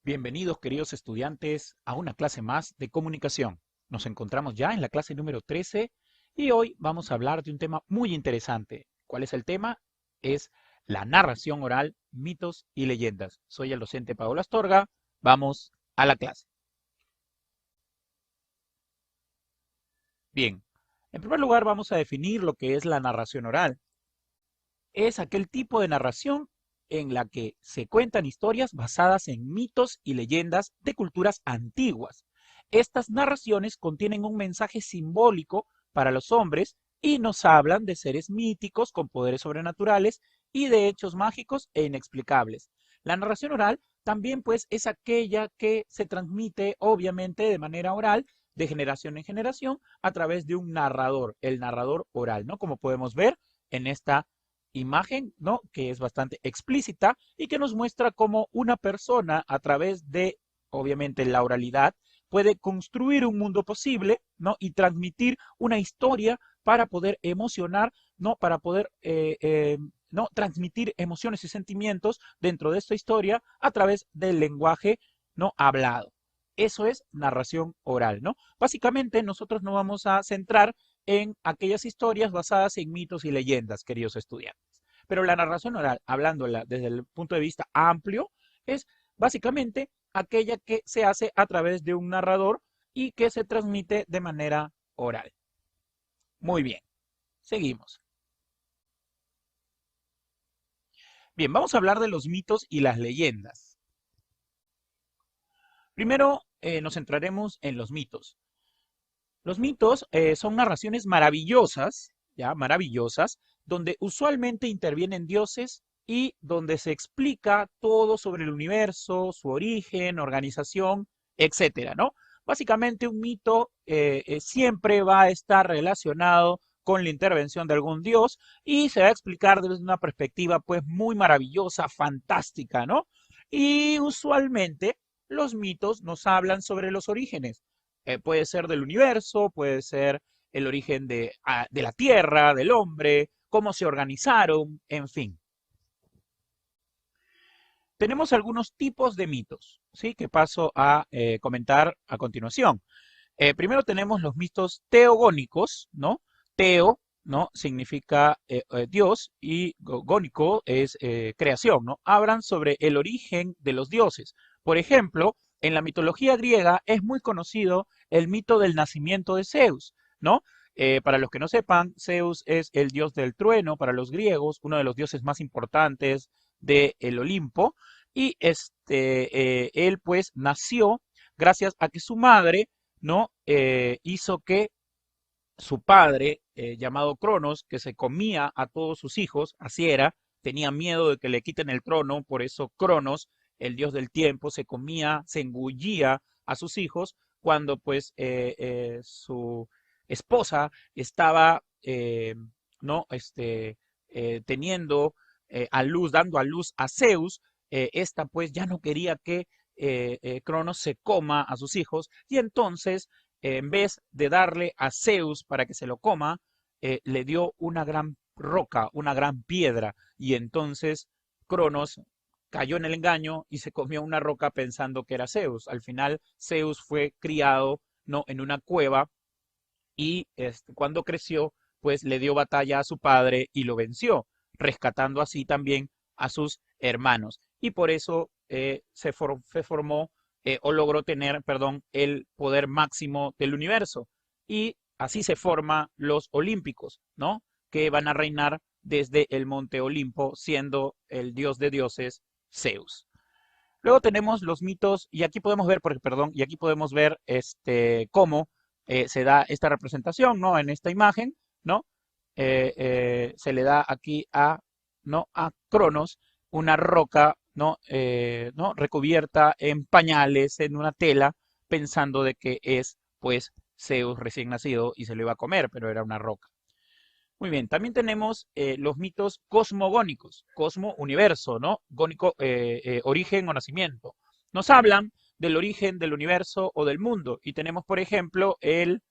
Bienvenidos, queridos estudiantes, a una clase más de comunicación. Nos encontramos ya en la clase número 13 y hoy vamos a hablar de un tema muy interesante. ¿Cuál es el tema? Es la narración oral, mitos y leyendas. Soy el docente Paolo Astorga. Vamos a la clase. Bien, en primer lugar vamos a definir lo que es la narración oral. Es aquel tipo de narración en la que se cuentan historias basadas en mitos y leyendas de culturas antiguas. Estas narraciones contienen un mensaje simbólico para los hombres y nos hablan de seres míticos con poderes sobrenaturales y de hechos mágicos e inexplicables. La narración oral también pues es aquella que se transmite obviamente de manera oral de generación en generación a través de un narrador, el narrador oral, ¿no? Como podemos ver en esta imagen, ¿no? Que es bastante explícita y que nos muestra cómo una persona a través de, obviamente, la oralidad puede construir un mundo posible, ¿no? Y transmitir una historia para poder emocionar, ¿no? Para poder, ¿no? Transmitir emociones y sentimientos dentro de esta historia a través del lenguaje, ¿no? Hablado. Eso es narración oral, ¿no? Básicamente nosotros nos vamos a centrar en aquellas historias basadas en mitos y leyendas, queridos estudiantes. Pero la narración oral, hablándola desde el punto de vista amplio, es básicamente aquella que se hace a través de un narrador y que se transmite de manera oral. Muy bien, seguimos. Bien, vamos a hablar de los mitos y las leyendas. Primero nos centraremos en los mitos. Los mitos son narraciones maravillosas, ya, maravillosas, donde usualmente intervienen dioses y donde se explica todo sobre el universo, su origen, organización, etcétera, ¿no? Básicamente un mito siempre va a estar relacionado con la intervención de algún dios y se va a explicar desde una perspectiva pues muy maravillosa, fantástica, ¿no? Y usualmente los mitos nos hablan sobre los orígenes, puede ser del universo, puede ser el origen de la Tierra, del hombre, cómo se organizaron, en fin. Tenemos algunos tipos de mitos, ¿sí? Que paso a comentar a continuación. Primero tenemos los mitos teogónicos, ¿no? Teo, ¿no? Significa Dios y gónico es creación, ¿no? Hablan sobre el origen de los dioses. Por ejemplo, en la mitología griega es muy conocido el mito del nacimiento de Zeus, ¿no? Para los que no sepan, Zeus es el dios del trueno para los griegos, uno de los dioses más importantes del Olimpo, y él pues nació gracias a que su madre, ¿no? Hizo que su padre, llamado Cronos, que se comía a todos sus hijos, así era, tenía miedo de que le quiten el trono, por eso Cronos, el dios del tiempo, se comía, se engullía a sus hijos cuando pues su esposa estaba, ¿no? Teniendo a luz, dando a luz a Zeus, esta pues ya no quería que Cronos se coma a sus hijos y entonces en vez de darle a Zeus para que se lo coma, le dio una gran roca, una gran piedra, y entonces Cronos cayó en el engaño y se comió una roca pensando que era Zeus. Al final, Zeus fue criado, no, en una cueva y cuando creció, pues le dio batalla a su padre y lo venció, rescatando así también a sus hermanos. Y por eso se formó o logró tener, perdón, el poder máximo del universo. Y así se forman los olímpicos, ¿no? Que van a reinar desde el monte Olimpo, siendo el dios de dioses Zeus. Luego tenemos los mitos, y aquí podemos ver, perdón, y aquí podemos ver cómo se da esta representación, ¿no? En esta imagen, ¿no? Se le da aquí a, ¿no? A Cronos una roca, ¿no? ¿No? Recubierta en pañales, en una tela, pensando de que es, pues, Zeus recién nacido y se lo iba a comer, pero era una roca. Muy bien, también tenemos los mitos cosmogónicos, cosmo, universo, ¿no? Gónico, origen o nacimiento. Nos hablan del origen del universo o del mundo. Y tenemos, por ejemplo, el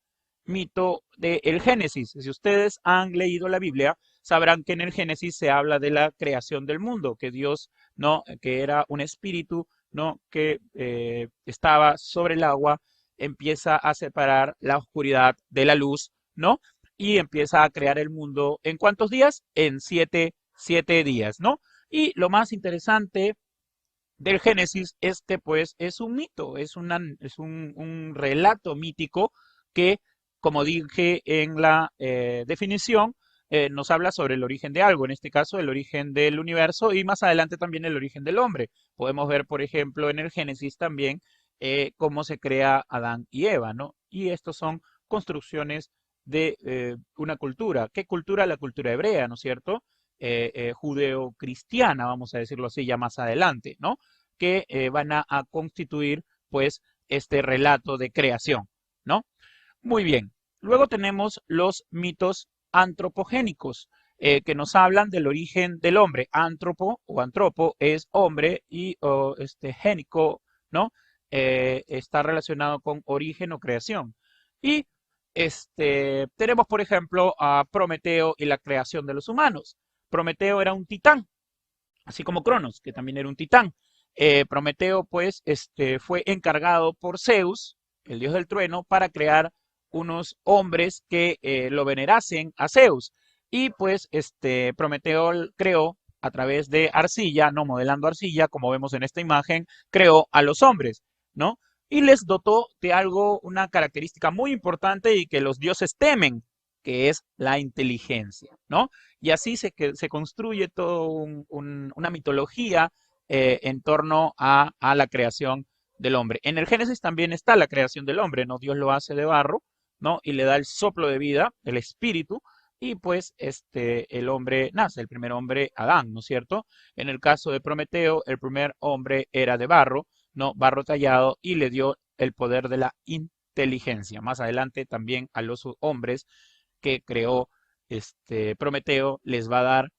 mito del Génesis. Si ustedes han leído la Biblia, sabrán que en el Génesis se habla de la creación del mundo, que Dios, ¿no? Que era un espíritu ¿no? Que estaba sobre el agua, empieza a separar la oscuridad de la luz, ¿no? Y empieza a crear el mundo. ¿En cuántos días? En siete días, ¿no? Y lo más interesante del Génesis, pues es un mito, es un relato mítico que, como dije en la definición, nos habla sobre el origen de algo, en este caso el origen del universo y más adelante también el origen del hombre. Podemos ver, por ejemplo, en el Génesis también cómo se crea Adán y Eva, ¿no? Y estos son construcciones de una cultura. ¿Qué cultura? La cultura hebrea, ¿no es cierto? Judeo-cristiana, vamos a decirlo así, ya más adelante, ¿no? Que van a constituir, pues, este relato de creación, ¿no? Muy bien. Luego tenemos los mitos antropogénicos, que nos hablan del origen del hombre. Antropo o antropo es hombre y génico, ¿no? Está relacionado con origen o creación. Y tenemos, por ejemplo, a Prometeo y la creación de los humanos. Prometeo era un titán, así como Cronos, que también era un titán. Prometeo, pues, fue encargado por Zeus, el dios del trueno, para crear unos hombres que lo venerasen a Zeus. Y pues, Prometeo creó a través de arcilla, no modelando arcilla, como vemos en esta imagen, creó a los hombres, ¿no? Y les dotó de algo, una característica muy importante y que los dioses temen, que es la inteligencia, ¿no? Y así se construye toda una mitología en torno a la creación del hombre. En el Génesis también está la creación del hombre, ¿no? Dios lo hace de barro, ¿no? Y le da el soplo de vida, el espíritu, y pues el hombre nace, el primer hombre, Adán, ¿no es cierto? En el caso de Prometeo, el primer hombre era de barro, ¿no? Barro tallado, y le dio el poder de la inteligencia. Más adelante también a los hombres que creó Prometeo les va a dar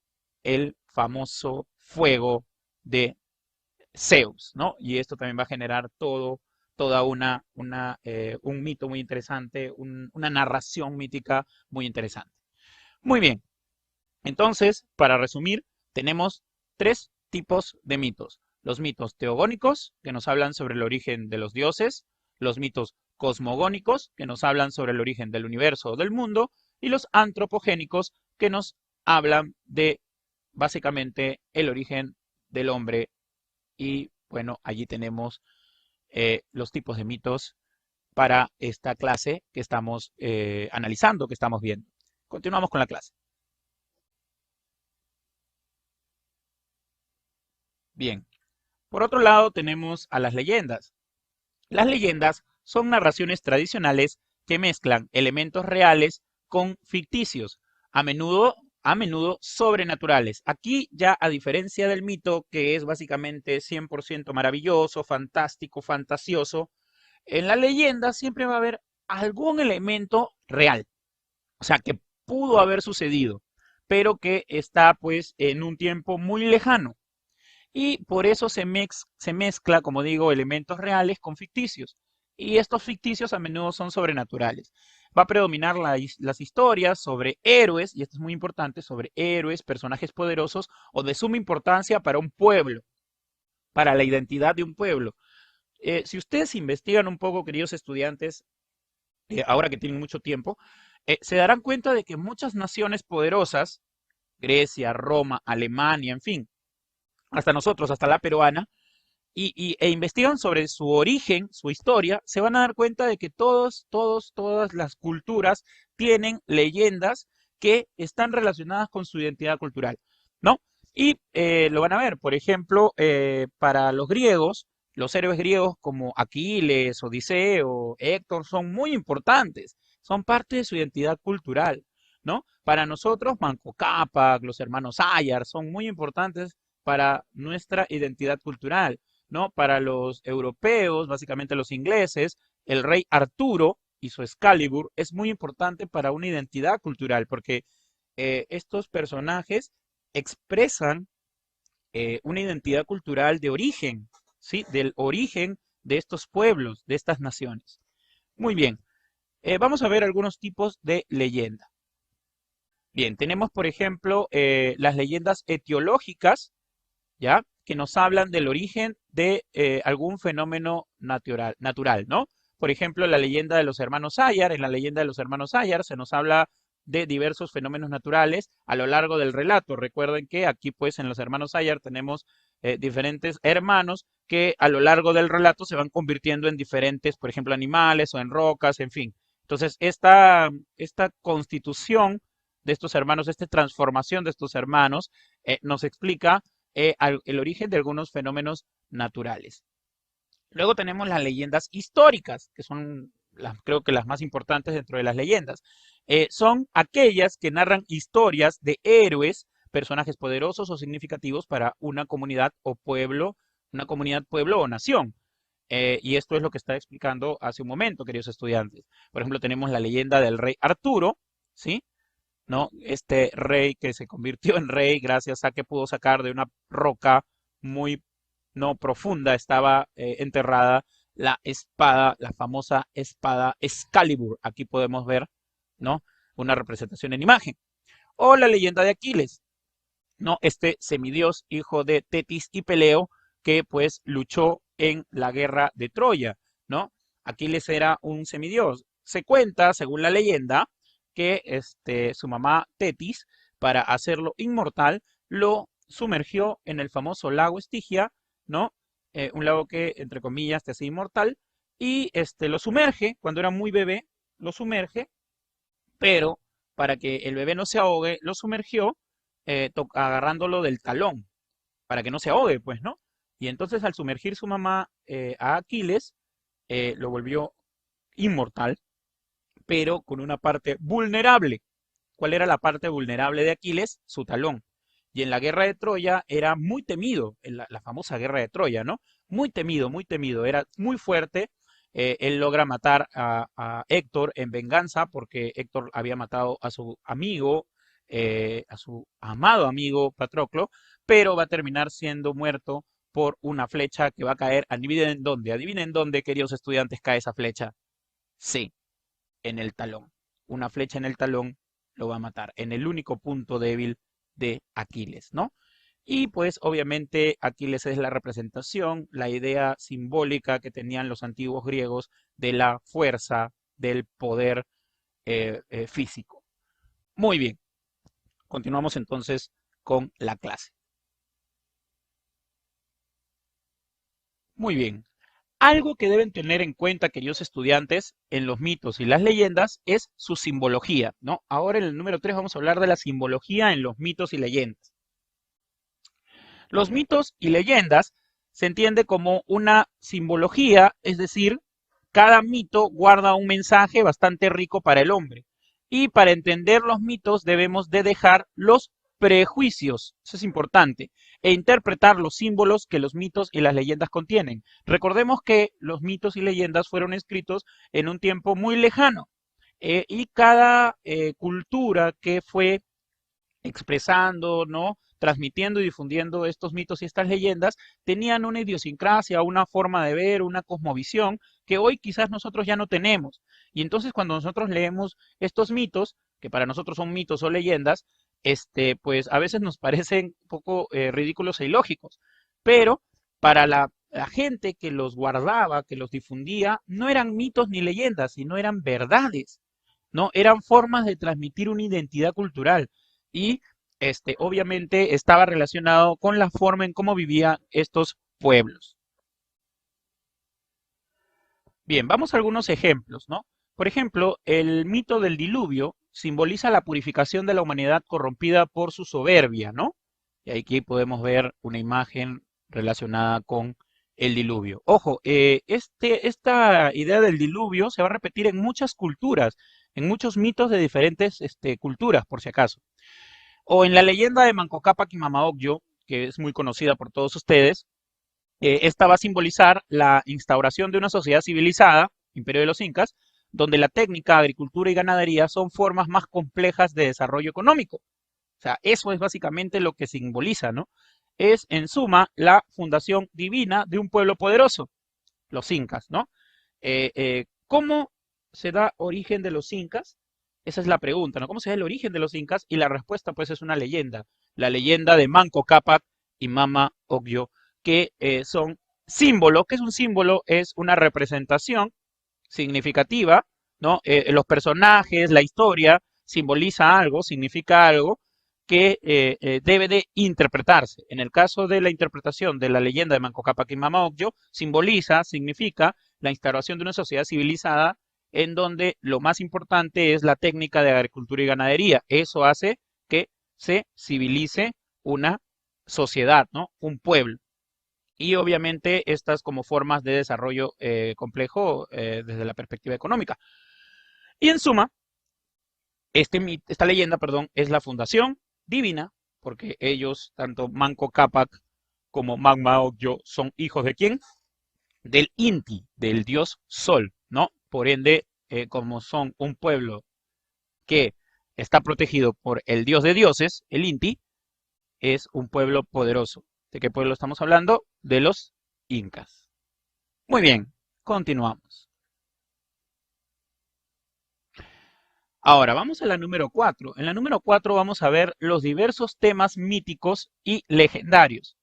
el famoso fuego de Zeus, ¿no? Y esto también va a generar toda un mito muy interesante, una narración mítica muy interesante. Muy bien, entonces, para resumir, tenemos tres tipos de mitos. Los mitos teogónicos, que nos hablan sobre el origen de los dioses, los mitos cosmogónicos, que nos hablan sobre el origen del universo o del mundo, y los antropogénicos, que nos hablan de básicamente el origen del hombre. Y bueno, allí tenemos los tipos de mitos para esta clase que estamos analizando, que estamos viendo. Continuamos con la clase. Bien, por otro lado tenemos a las leyendas. Las leyendas son narraciones tradicionales que mezclan elementos reales con ficticios, a menudo sobrenaturales. Aquí ya a diferencia del mito, que es básicamente 100% maravilloso, fantástico, fantasioso, en la leyenda siempre va a haber algún elemento real, o sea, que pudo haber sucedido, pero que está pues en un tiempo muy lejano. Y por eso se mezcla, como digo, elementos reales con ficticios. Y estos ficticios a menudo son sobrenaturales. Va a predominar las historias sobre héroes, y esto es muy importante, sobre héroes, personajes poderosos o de suma importancia para un pueblo, para la identidad de un pueblo. Si ustedes investigan un poco, queridos estudiantes, ahora que tienen mucho tiempo, se darán cuenta de que muchas naciones poderosas, Grecia, Roma, Alemania, en fin, hasta nosotros, hasta la peruana, e investigan sobre su origen, su historia, se van a dar cuenta de que todas las culturas tienen leyendas que están relacionadas con su identidad cultural, ¿no? Y lo van a ver, por ejemplo, para los griegos, los héroes griegos como Aquiles, Odiseo, Héctor son muy importantes, son parte de su identidad cultural, ¿no? Para nosotros, Manco Cápac, los hermanos Ayar son muy importantes para nuestra identidad cultural, ¿no? Para los europeos, básicamente los ingleses, el rey Arturo y su Excalibur es muy importante para una identidad cultural, porque estos personajes expresan una identidad cultural de origen, ¿sí? Del origen de estos pueblos, de estas naciones. Muy bien, vamos a ver algunos tipos de leyenda. Bien, tenemos por ejemplo las leyendas etiológicas, ¿ya? que nos hablan del origen de algún fenómeno natural, ¿no? Por ejemplo, la leyenda de los hermanos Ayar. En la leyenda de los hermanos Ayar se nos habla de diversos fenómenos naturales a lo largo del relato. Recuerden que aquí, pues, en los hermanos Ayar tenemos diferentes hermanos que a lo largo del relato se van convirtiendo en diferentes, por ejemplo, animales o en rocas, en fin. Entonces, esta constitución de estos hermanos, esta transformación de estos hermanos, nos explica el origen de algunos fenómenos naturales. Luego tenemos las leyendas históricas, que son creo que las más importantes dentro de las leyendas. Son aquellas que narran historias de héroes, personajes poderosos o significativos para una comunidad o pueblo, una comunidad, pueblo o nación. Y esto es lo que estaba explicando hace un momento, queridos estudiantes. Por ejemplo, tenemos la leyenda del rey Arturo, ¿sí? ¿No? Este rey que se convirtió en rey gracias a que pudo sacar de una roca muy no profunda, estaba enterrada la espada, la famosa espada Excalibur. Aquí podemos ver, ¿no? Una representación en imagen. O la leyenda de Aquiles, ¿no? Este semidios, hijo de Tetis y Peleo, que pues luchó en la guerra de Troya, ¿no? Aquiles era un semidios. Se cuenta, según la leyenda, que su mamá Tetis, para hacerlo inmortal, lo sumergió en el famoso lago Estigia, ¿no? Un lago que, entre comillas, te hace inmortal, y lo sumerge, cuando era muy bebé, lo sumerge, pero para que el bebé no se ahogue, lo sumergió agarrándolo del talón, para que no se ahogue, pues, ¿no? Y entonces al sumergir su mamá a Aquiles, lo volvió inmortal, pero con una parte vulnerable. ¿Cuál era la parte vulnerable de Aquiles? Su talón. Y en la guerra de Troya era muy temido, en la famosa guerra de Troya, ¿no? Muy temido, era muy fuerte. Él logra matar a Héctor en venganza porque Héctor había matado a su amigo, a su amado amigo Patroclo, pero va a terminar siendo muerto por una flecha que va a caer. Adivinen dónde, queridos estudiantes, cae esa flecha. Sí, en el talón. Una flecha en el talón lo va a matar, en el único punto débil de Aquiles, ¿no? Y pues obviamente Aquiles es la representación, la idea simbólica que tenían los antiguos griegos de la fuerza, del poder físico. Muy bien, continuamos entonces con la clase. Muy bien. Algo que deben tener en cuenta, queridos estudiantes, en los mitos y las leyendas es su simbología, ¿no? Ahora en el número 3 vamos a hablar de la simbología en los mitos y leyendas. Los mitos y leyendas se entiende como una simbología, es decir, cada mito guarda un mensaje bastante rico para el hombre. Y para entender los mitos debemos de dejar los prejuicios, eso es importante, e interpretar los símbolos que los mitos y las leyendas contienen. Recordemos que los mitos y leyendas fueron escritos en un tiempo muy lejano y cada cultura que fue expresando, ¿no? Transmitiendo y difundiendo estos mitos y estas leyendas, tenían una idiosincrasia, una forma de ver, una cosmovisión que hoy quizás nosotros ya no tenemos. Y entonces cuando nosotros leemos estos mitos, que para nosotros son mitos o leyendas, pues a veces nos parecen un poco ridículos e ilógicos, pero para la gente que los guardaba, que los difundía, no eran mitos ni leyendas, sino eran verdades, ¿no? Eran formas de transmitir una identidad cultural y obviamente estaba relacionado con la forma en cómo vivían estos pueblos. Bien, vamos a algunos ejemplos, ¿no? Por ejemplo, el mito del diluvio simboliza la purificación de la humanidad corrompida por su soberbia, ¿no? Y aquí podemos ver una imagen relacionada con el diluvio. Ojo, esta idea del diluvio se va a repetir en muchas culturas, en muchos mitos de diferentes culturas, por si acaso. O en la leyenda de Manco Cápac y Mama Ocllo, que es muy conocida por todos ustedes, esta va a simbolizar la instauración de una sociedad civilizada, Imperio de los Incas, donde la técnica, agricultura y ganadería son formas más complejas de desarrollo económico. O sea, eso es básicamente lo que simboliza, ¿no? Es, en suma, la fundación divina de un pueblo poderoso, los incas, ¿no? ¿Cómo se da origen de los incas? Esa es la pregunta, ¿no? ¿Cómo se da el origen de los incas? Y la respuesta, pues, es una leyenda, la leyenda de Manco Cápac y Mama Ocllo, que son símbolos. ¿Qué es un símbolo? Es una representación significativa, ¿no? Los personajes, la historia simboliza algo, significa algo que debe de interpretarse. En el caso de la interpretación de la leyenda de Manco Cápac y Mama Ocllo, significa la instauración de una sociedad civilizada en donde lo más importante es la técnica de agricultura y ganadería. Eso hace que se civilice una sociedad, ¿no? Un pueblo. Y obviamente estas como formas de desarrollo complejo desde la perspectiva económica. Y en suma, esta leyenda, perdón, es la fundación divina, porque ellos, tanto Manco Cápac como Mama Ocllo, son hijos de ¿quién? Del Inti, del dios Sol, ¿no? Por ende, como son un pueblo que está protegido por el dios de dioses, el Inti, es un pueblo poderoso. ¿De qué pueblo estamos hablando? De los incas. Muy bien, continuamos. Ahora, vamos a la número 4. En la número 4 vamos a ver los diversos temas míticos y legendarios.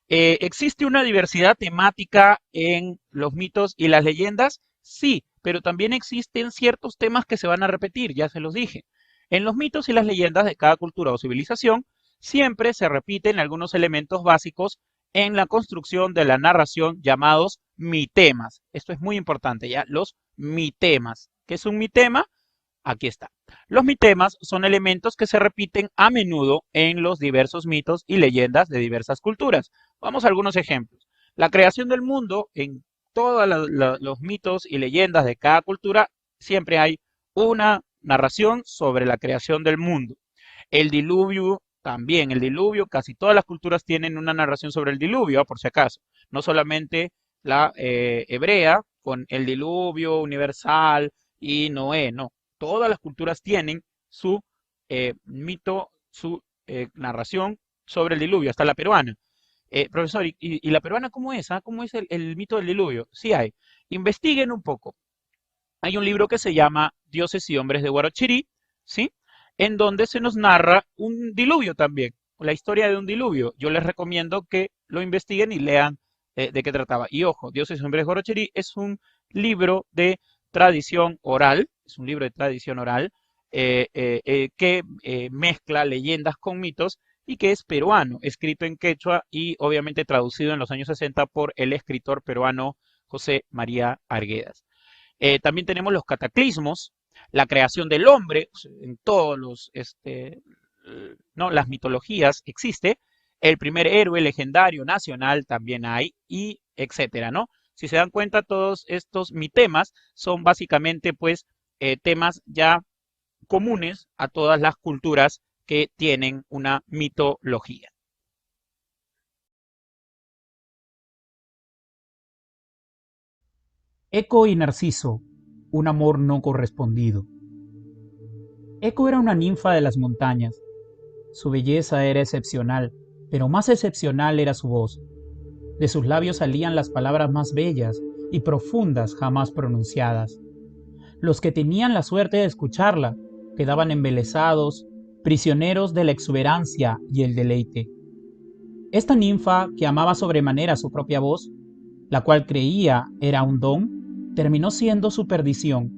¿Existe una diversidad temática en los mitos y las leyendas? Sí, pero también existen ciertos temas que se van a repetir, ya se los dije. En los mitos y las leyendas de cada cultura o civilización, siempre se repiten algunos elementos básicos en la construcción de la narración llamados mitemas. Esto es muy importante, ¿ya? Los mitemas. ¿Qué es un mitema? Aquí está. Los mitemas son elementos que se repiten a menudo en los diversos mitos y leyendas de diversas culturas. Vamos a algunos ejemplos. La creación del mundo, en todos los mitos y leyendas de cada cultura, siempre hay una narración sobre la creación del mundo. El diluvio, también el diluvio, casi todas las culturas tienen una narración sobre el diluvio, por si acaso. No solamente la hebrea, con el diluvio universal y Noé, no. Todas las culturas tienen su mito, su narración sobre el diluvio, hasta la peruana. Profesor, ¿y la peruana cómo es? Ah? ¿Cómo es el mito del diluvio? Sí hay. Investiguen un poco. Hay un libro que se llama Dioses y Hombres de Huarochirí, ¿sí? En donde se nos narra un diluvio también, la historia de un diluvio. Yo les recomiendo que lo investiguen y lean de qué trataba. Y ojo, Dioses y Hombres de Huarochirí es un libro de tradición oral, es un libro de tradición oral que mezcla leyendas con mitos y que es peruano, escrito en quechua y obviamente traducido en los años 60 por el escritor peruano José María Arguedas. También tenemos los cataclismos, la creación del hombre, en todos los, no, las mitologías existe, el primer héroe legendario nacional también hay, y etcétera, ¿no? Si se dan cuenta, todos estos mitemas son básicamente, pues, temas ya comunes a todas las culturas que tienen una mitología. Eco y Narciso, un amor no correspondido. Eco era una ninfa de las montañas. Su belleza era excepcional, pero más excepcional era su voz. De sus labios salían las palabras más bellas y profundas jamás pronunciadas. Los que tenían la suerte de escucharla quedaban embelesados, prisioneros de la exuberancia y el deleite. Esta ninfa, que amaba sobremanera su propia voz, la cual creía era un don, terminó siendo su perdición.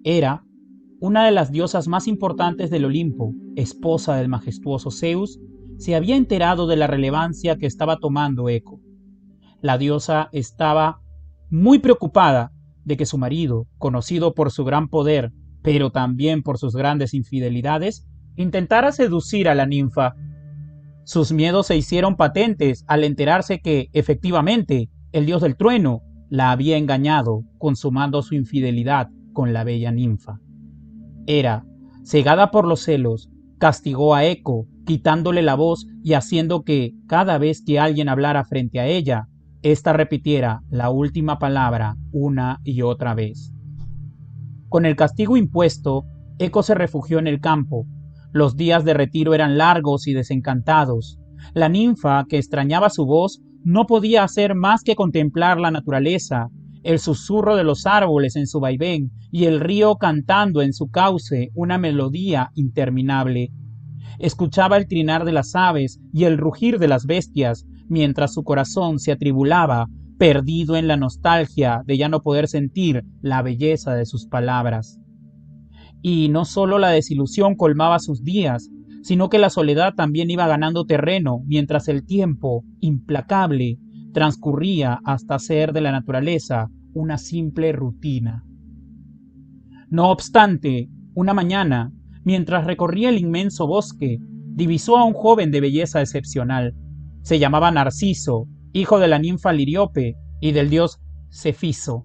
Era una de las diosas más importantes del Olimpo, esposa del majestuoso Zeus, se había enterado de la relevancia que estaba tomando Eco. La diosa estaba muy preocupada de que su marido, conocido por su gran poder, pero también por sus grandes infidelidades, intentara seducir a la ninfa. Sus miedos se hicieron patentes al enterarse que, efectivamente, el dios del trueno la había engañado, consumando su infidelidad con la bella ninfa. Hera, cegada por los celos, castigó a Eco, quitándole la voz y haciendo que, cada vez que alguien hablara frente a ella, ésta repitiera la última palabra una y otra vez. Con el castigo impuesto, Eco se refugió en el campo. Los días de retiro eran largos y desencantados. La ninfa, que extrañaba su voz, no podía hacer más que contemplar la naturaleza, el susurro de los árboles en su vaivén y el río cantando en su cauce una melodía interminable. Escuchaba el trinar de las aves y el rugir de las bestias, mientras su corazón se atribulaba, perdido en la nostalgia de ya no poder sentir la belleza de sus palabras. Y no solo la desilusión colmaba sus días, sino que la soledad también iba ganando terreno, mientras el tiempo, implacable, transcurría hasta hacer de la naturaleza una simple rutina. No obstante, una mañana, mientras recorría el inmenso bosque, divisó a un joven de belleza excepcional. Se llamaba Narciso, hijo de la ninfa Liriope y del dios Cefiso.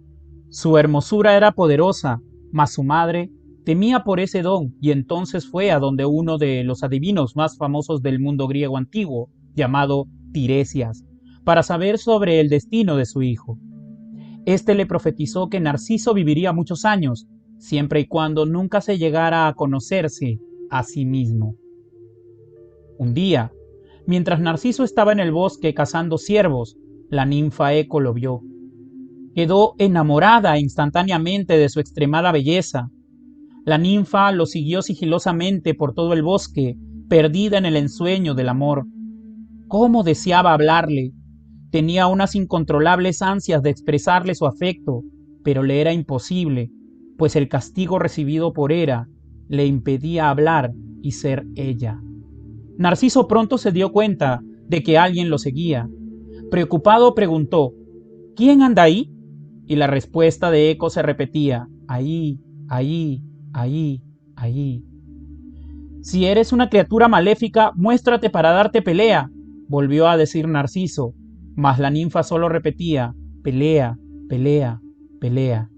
Su hermosura era poderosa, mas su madre temía por ese don y entonces fue a donde uno de los adivinos más famosos del mundo griego antiguo, llamado Tiresias, para saber sobre el destino de su hijo. Este le profetizó que Narciso viviría muchos años, siempre y cuando nunca se llegara a conocerse a sí mismo. Un día, mientras Narciso estaba en el bosque cazando ciervos, la ninfa Eco lo vio. Quedó enamorada instantáneamente de su extremada belleza. La ninfa lo siguió sigilosamente por todo el bosque, perdida en el ensueño del amor. ¿Cómo deseaba hablarle? Tenía unas incontrolables ansias de expresarle su afecto, pero le era imposible, pues el castigo recibido por Hera le impedía hablar y ser ella. Narciso pronto se dio cuenta de que alguien lo seguía. Preocupado preguntó: ¿quién anda ahí? Y la respuesta de Eco se repetía: ahí, ahí, ahí, ahí. Si eres una criatura maléfica, muéstrate para darte pelea, volvió a decir Narciso, mas la ninfa solo repetía: pelea, pelea, pelea.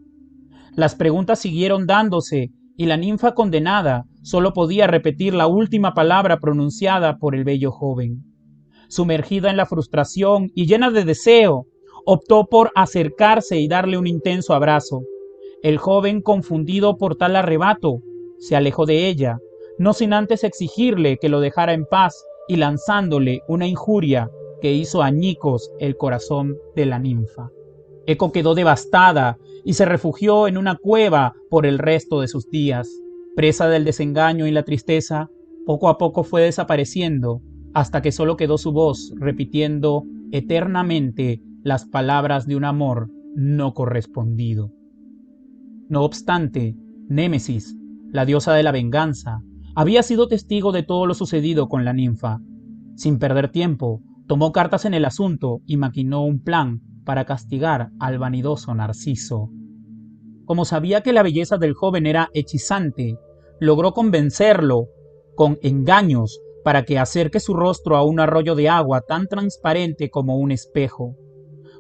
Las preguntas siguieron dándose y la ninfa condenada solo podía repetir la última palabra pronunciada por el bello joven. Sumergida en la frustración y llena de deseo, optó por acercarse y darle un intenso abrazo. El joven, confundido por tal arrebato, se alejó de ella, no sin antes exigirle que lo dejara en paz y lanzándole una injuria que hizo añicos el corazón de la ninfa. Eco quedó devastada y se refugió en una cueva por el resto de sus días. Presa del desengaño y la tristeza, poco a poco fue desapareciendo hasta que solo quedó su voz repitiendo eternamente las palabras de un amor no correspondido. No obstante, Némesis, la diosa de la venganza, había sido testigo de todo lo sucedido con la ninfa. Sin perder tiempo, tomó cartas en el asunto y maquinó un plan para castigar al vanidoso Narciso. Como sabía que la belleza del joven era hechizante, logró convencerlo con engaños para que acerque su rostro a un arroyo de agua tan transparente como un espejo.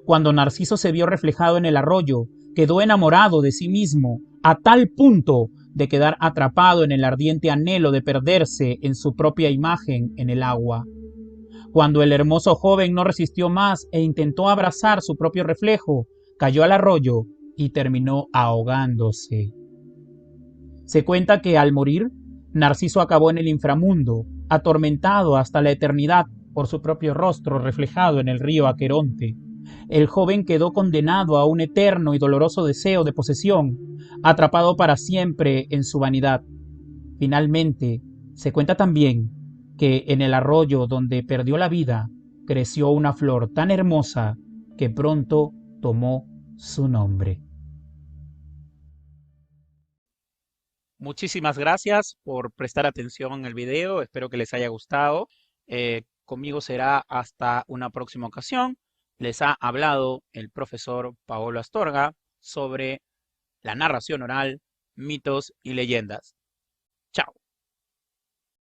Cuando Narciso se vio reflejado en el arroyo, quedó enamorado de sí mismo, a tal punto de quedar atrapado en el ardiente anhelo de perderse en su propia imagen en el agua. Cuando el hermoso joven no resistió más e intentó abrazar su propio reflejo, cayó al arroyo y terminó ahogándose. Se cuenta que al morir, Narciso acabó en el inframundo, atormentado hasta la eternidad por su propio rostro reflejado en el río Aqueronte. El joven quedó condenado a un eterno y doloroso deseo de posesión, atrapado para siempre en su vanidad. Finalmente, se cuenta también que en el arroyo donde perdió la vida, creció una flor tan hermosa que pronto tomó su nombre. Muchísimas gracias por prestar atención en el video. Espero que les haya gustado. Conmigo será hasta una próxima ocasión. Les ha hablado el profesor Paolo Astorga sobre la narración oral, mitos y leyendas.